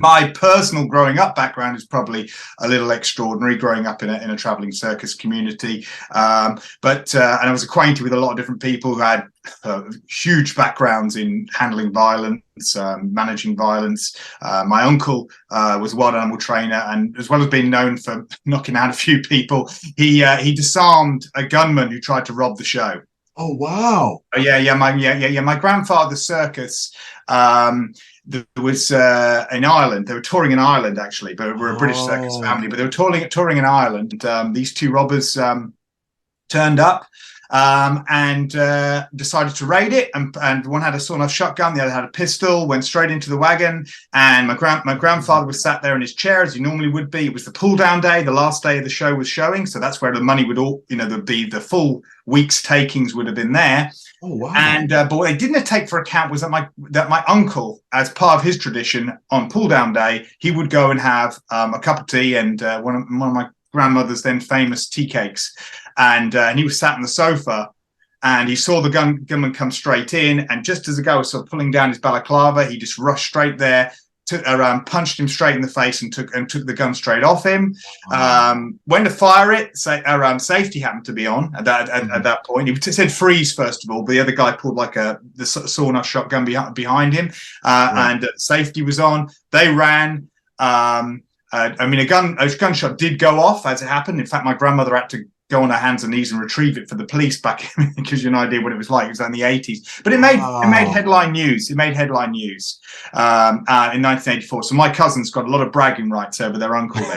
My personal growing up background is probably a little extraordinary, growing up in a traveling circus community. And I was acquainted with a lot of different people who had huge backgrounds in handling violence, managing violence. My uncle was a wild animal trainer, and as well as being known for knocking out a few people, he disarmed a gunman who tried to rob the show. Oh wow! Oh, yeah. My grandfather's circus. There was in Ireland. They were touring in Ireland actually, but we're a British circus family. But they were touring in Ireland. And, these two robbers turned up and decided to raid it. And one had a sawn-off shotgun, the other had a pistol. Went straight into the wagon. And my grandfather was sat there in his chair as he normally would be. It was the pull-down day. The last day of the show was showing, so that's where the money would all, there'd be the full week's takings would have been there. Oh wow! And but what they didn't take for account was that my uncle, as part of his tradition, on pull down day, he would go and have a cup of tea and one of my grandmother's then famous tea cakes, and he was sat on the sofa, and he saw the gunman come straight in, and just as the guy was sort of pulling down his balaclava, he just rushed straight there. Punched him straight in the face and took the gun straight off him. When to fire it, safety happened to be on at that point. He said freeze first of all, but the other guy pulled like the sawn-off shotgun behind him, and safety was on. They ran. A gunshot did go off as it happened. In fact, my grandmother had to go on her hands and knees and retrieve it for the police back, because you have no idea what it was like. It was in the 80s, but it made headline news. It made headline news in 1984. So my cousin's got a lot of bragging rights over their uncle there.